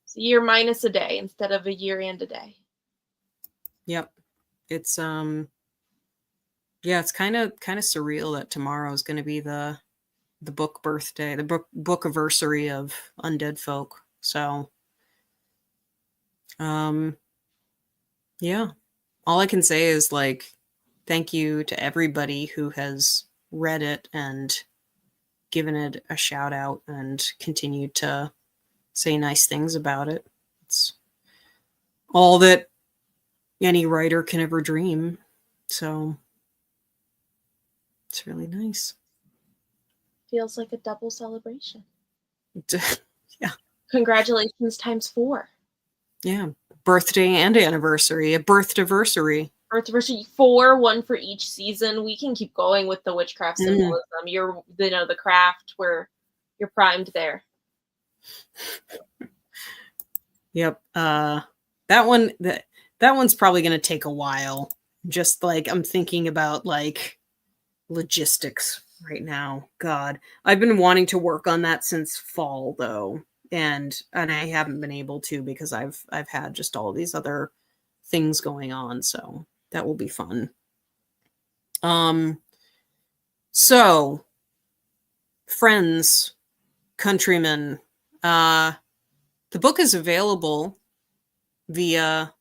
[SPEAKER 2] It's a year minus a day instead of a year and a day.
[SPEAKER 1] Yep. It's it's kind of surreal that tomorrow is going to be the book birthday, the book anniversary of Undead Folk. So yeah. All I can say is like thank you to everybody who has read it and given it a shout out and continued to say nice things about it. It's all that any writer can ever dream. So it's really nice.
[SPEAKER 2] Feels like a double celebration.
[SPEAKER 1] Yeah.
[SPEAKER 2] Congratulations times 4.
[SPEAKER 1] Yeah. Birthday and anniversary. A birthdiversary.
[SPEAKER 2] Birthdiversary 4, 1 for each season. We can keep going with the witchcraft symbolism. You're, the craft where you're primed there.
[SPEAKER 1] Yep. That one's probably going to take a while. Just like I'm thinking about like logistics right now. God, I've been wanting to work on that since fall though, and I haven't been able to because I've had just all these other things going on. So that will be fun. So friends, countrymen, the book is available via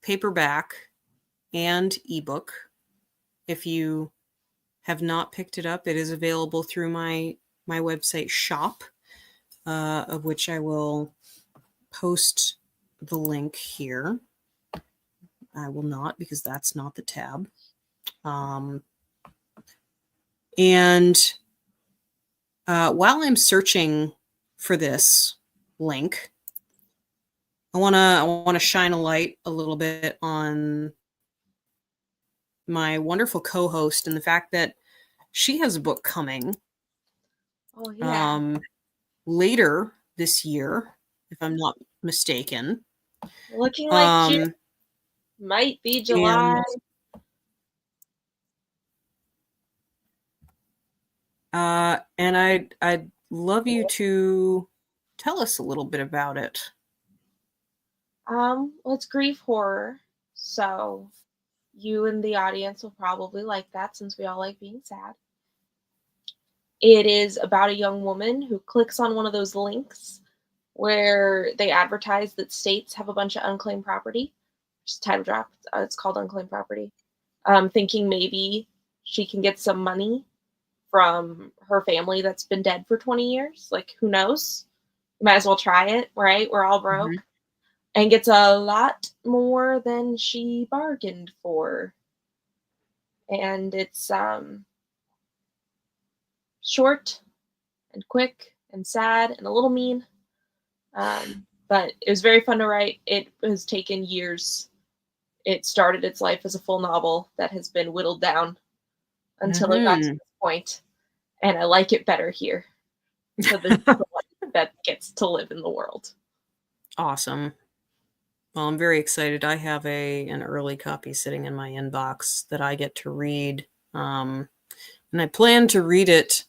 [SPEAKER 1] paperback and ebook. If you have not picked it up, it is available through my website shop, of which I will post the link here. I will not, because that's not the tab. And while I'm searching for this link, I wanna shine a light a little bit on my wonderful co-host and the fact that she has a book coming.
[SPEAKER 2] Oh yeah.
[SPEAKER 1] Later this year, if I'm not mistaken.
[SPEAKER 2] Looking like June. Might be July.
[SPEAKER 1] And I'd love you to tell us a little bit about it.
[SPEAKER 2] Well, it's grief horror, so you and the audience will probably like that since we all like being sad. It is about a young woman who clicks on one of those links where they advertise that states have a bunch of unclaimed property. Just title drop. It's called Unclaimed Property. Thinking maybe she can get some money from her family that's been dead for 20 years. Like, who knows? You might as well try it, right? We're all broke.
[SPEAKER 1] Mm-hmm.
[SPEAKER 2] And gets a lot more than she bargained for. And it's short and quick and sad and a little mean. But it was very fun to write. It has taken years. It started its life as a full novel that has been whittled down until it got to this point. And I like it better here. So the one that gets to live in the world.
[SPEAKER 1] Awesome. Well, I'm very excited. I have an early copy sitting in my inbox that I get to read. And I plan to read it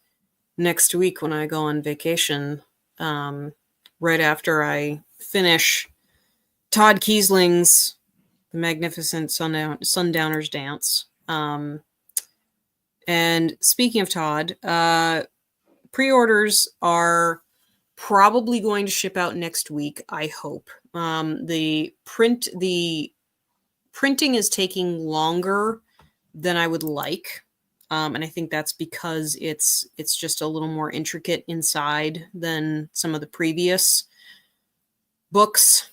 [SPEAKER 1] next week when I go on vacation, right after I finish Todd Kiesling's The Magnificent Sundowner's Dance. And speaking of Todd, pre-orders are probably going to ship out next week, I hope. The printing is taking longer than I would like. And I think that's because it's just a little more intricate inside than some of the previous books.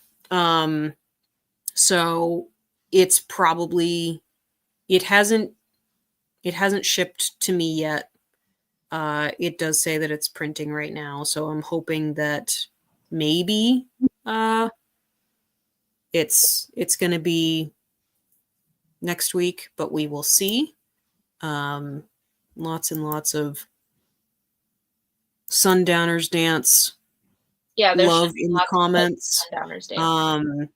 [SPEAKER 1] So it's probably, it hasn't shipped to me yet. It does say that it's printing right now, so I'm hoping that maybe it's going to be next week, but we will see. Lots and lots of Sundowner's Dance.
[SPEAKER 2] Yeah, there's
[SPEAKER 1] love in the comments.
[SPEAKER 2] Sundowner's Dance.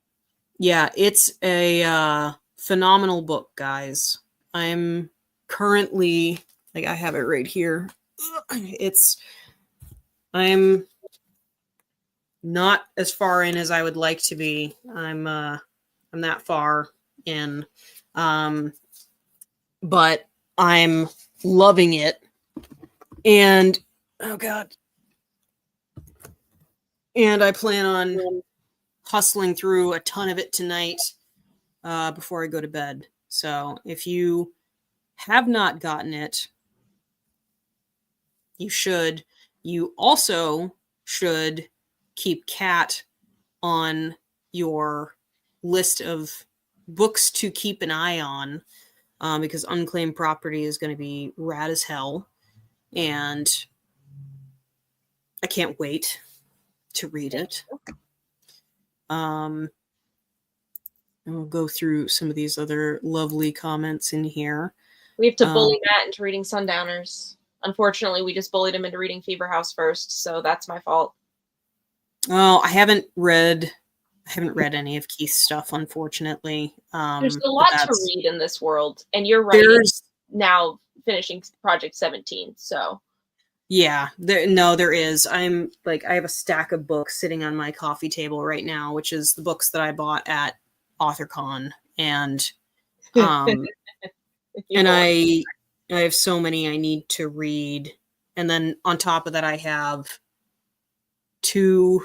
[SPEAKER 1] Yeah, it's a phenomenal book, guys. I'm currently, like, I have it right here. I'm not as far in as I would like to be. I'm that far in. But I'm loving it. And oh god. And I plan on hustling through a ton of it tonight before I go to bed. So if you have not gotten it, you should. You also should keep Cat on your list of books to keep an eye on, because Unclaimed Property is going to be rad as hell, and I can't wait to read it. And we'll go through some of these other lovely comments in here.
[SPEAKER 2] We have to bully Matt into reading Sundowners. Unfortunately, we just bullied him into reading Fever House first, so that's my fault.
[SPEAKER 1] Oh, I haven't read any of Keith's stuff, unfortunately.
[SPEAKER 2] There's a lot to read in this world, and you're right. It's now finishing Project 17, so.
[SPEAKER 1] Yeah, there is. I have a stack of books sitting on my coffee table right now, which is the books that I bought at AuthorCon, and and I have so many I need to read, and then on top of that, I have two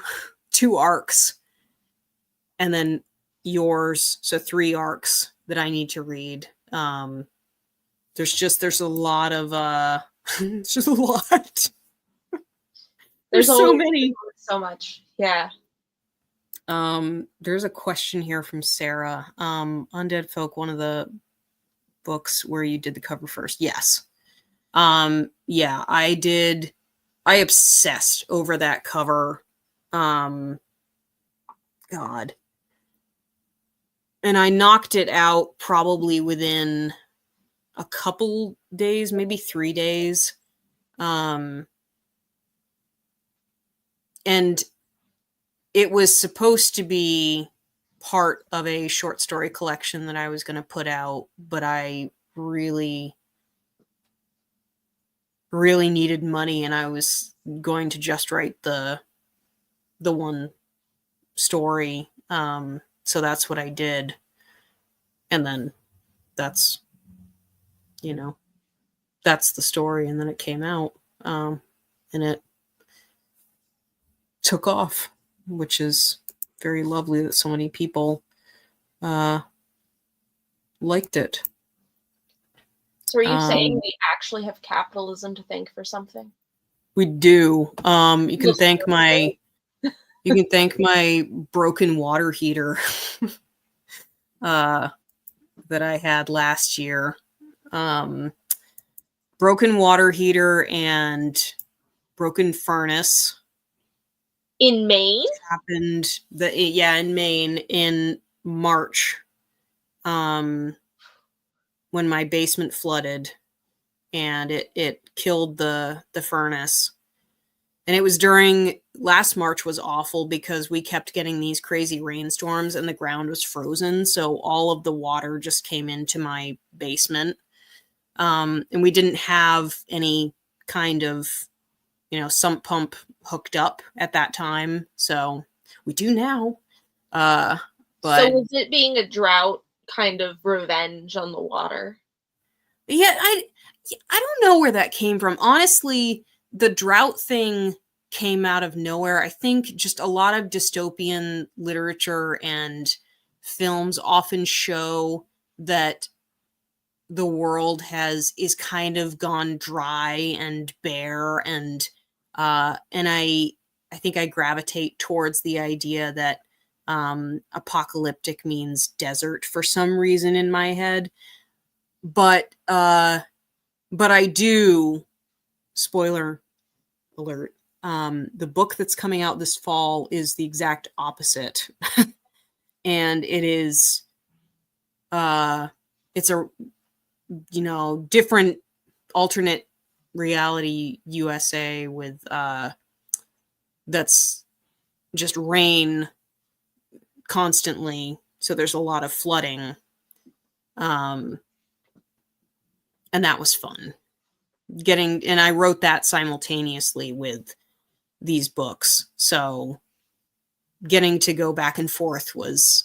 [SPEAKER 1] arcs, and then yours, so 3 arcs that I need to read. There's a lot of it's just a lot. There's so many.
[SPEAKER 2] So much. Yeah.
[SPEAKER 1] There's a question here from Sarah. Undead Folk, one of the books where you did the cover first. Yes. Yeah, I did. I obsessed over that cover. God. And I knocked it out probably within a couple days, maybe 3 days. And it was supposed to be part of a short story collection that I was going to put out, but I really, really needed money, and I was going to just write the one story. So that's what I did. And then that's the story. And then it came out, and it took off, which is very lovely that so many people liked it.
[SPEAKER 2] So are you saying we actually have capitalism to thank for something?
[SPEAKER 1] We do. You can thank my broken water heater that I had last year. Broken water heater and broken furnace.
[SPEAKER 2] In Maine?
[SPEAKER 1] Happened in Maine in March. When my basement flooded and it killed the furnace. And it was last March was awful because we kept getting these crazy rainstorms and the ground was frozen. So all of the water just came into my basement. And we didn't have any kind of, sump pump hooked up at that time. So we do now. But
[SPEAKER 2] so was it being a drought kind of revenge on the water?
[SPEAKER 1] Yeah, I don't know where that came from. Honestly, the drought thing came out of nowhere. I think just a lot of dystopian literature and films often show that the world is kind of gone dry and bare, and I think I gravitate towards the idea that apocalyptic means desert for some reason in my head. But I do, spoiler alert, the book that's coming out this fall is the exact opposite. And it is, it's a, different alternate reality USA with, that's just rain constantly. So there's a lot of flooding. And that was fun. And I wrote that simultaneously with these books. So getting to go back and forth was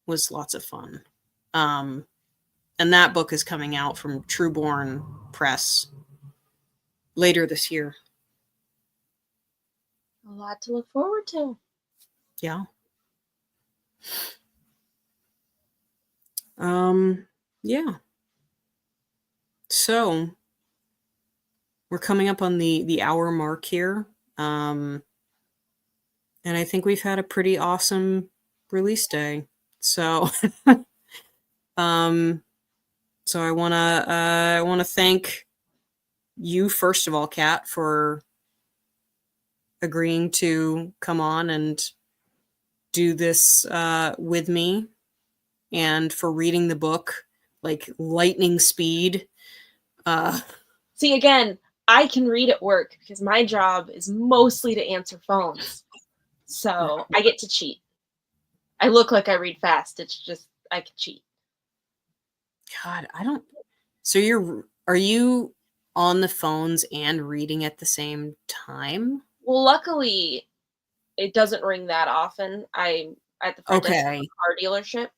[SPEAKER 1] lots of fun. And that book is coming out from Trueborn Press later this year.
[SPEAKER 2] A lot to look forward to.
[SPEAKER 1] Yeah. Yeah. So we're coming up on the hour mark here. I think we've had a pretty awesome release day. So, so I wanna thank you first of all, Kat, for agreeing to come on and do this with me, and for reading the book like lightning speed.
[SPEAKER 2] See, again, I can read at work because my job is mostly to answer phones. So I get to cheat. I look like I read fast. It's just I can cheat.
[SPEAKER 1] God, I don't. So are you on the phones and reading at the same time?
[SPEAKER 2] Well, luckily, it doesn't ring that often. I'm at the front desk of
[SPEAKER 1] Okay.
[SPEAKER 2] a car dealership.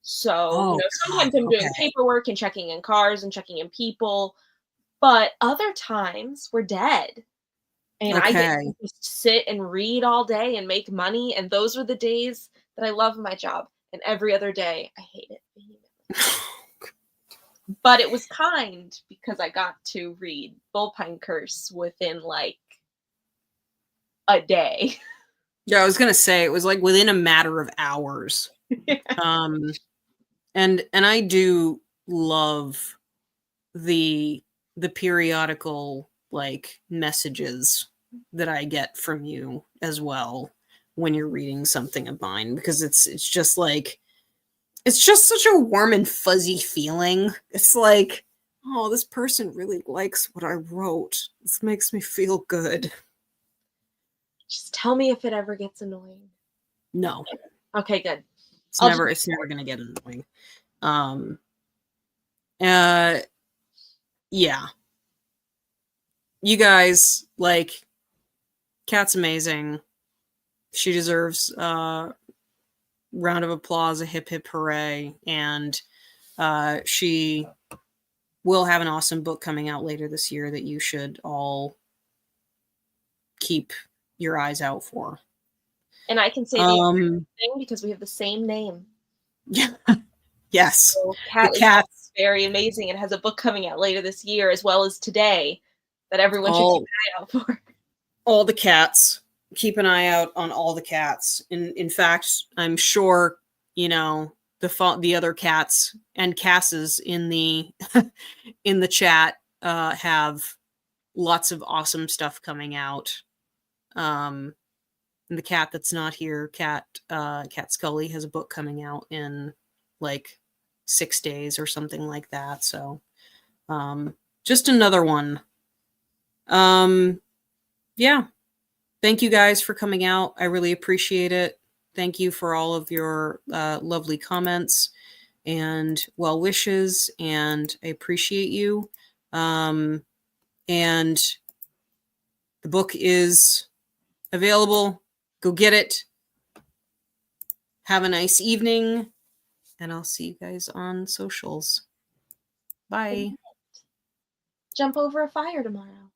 [SPEAKER 2] So,
[SPEAKER 1] Oh God.
[SPEAKER 2] sometimes I'm doing
[SPEAKER 1] Okay.
[SPEAKER 2] paperwork and checking in cars and checking in people, but other times we're dead. And I get
[SPEAKER 1] Okay.
[SPEAKER 2] to just sit and read all day and make money. And those are the days that I love my job. And every other day, I hate it vehemently. But it was kind because I got to read Vulpine Curse within like a day.
[SPEAKER 1] Yeah, I was gonna say it was like within a matter of hours. Um, and I do love the periodical like messages that I get from you as well when you're reading something of mine, because it's just like it's just such a warm and fuzzy feeling. It's like, oh, this person really likes what I wrote. This makes me feel good.
[SPEAKER 2] Just tell me if it ever gets annoying.
[SPEAKER 1] No,
[SPEAKER 2] Okay, good.
[SPEAKER 1] it's
[SPEAKER 2] I'll just
[SPEAKER 1] never gonna get annoying. Um uh yeah. You guys, like, Kat's amazing. She deserves round of applause, a hip hip hooray, and she will have an awesome book coming out later this year that you should all keep your eyes out for.
[SPEAKER 2] and I can say the
[SPEAKER 1] Um,
[SPEAKER 2] thing because we have the same name.
[SPEAKER 1] yeah, yes,
[SPEAKER 2] So
[SPEAKER 1] the
[SPEAKER 2] Cat is
[SPEAKER 1] cats,
[SPEAKER 2] very amazing and has a book coming out later this year as well as today that everyone should keep
[SPEAKER 1] all
[SPEAKER 2] an eye out for.
[SPEAKER 1] all the cats. Keep an eye out on all the cats. In fact, I'm sure you know the other cats and Casses in the in the chat have lots of awesome stuff coming out. And the cat that's not here, Cat Scully, has a book coming out in like 6 days or something like that. So just another one. Yeah. Thank you guys for coming out. I really appreciate it. Thank you for all of your lovely comments and well wishes, and I appreciate you. And the book is available. Go get it. Have a nice evening, and I'll see you guys on socials. Bye.
[SPEAKER 2] Jump over a fire tomorrow.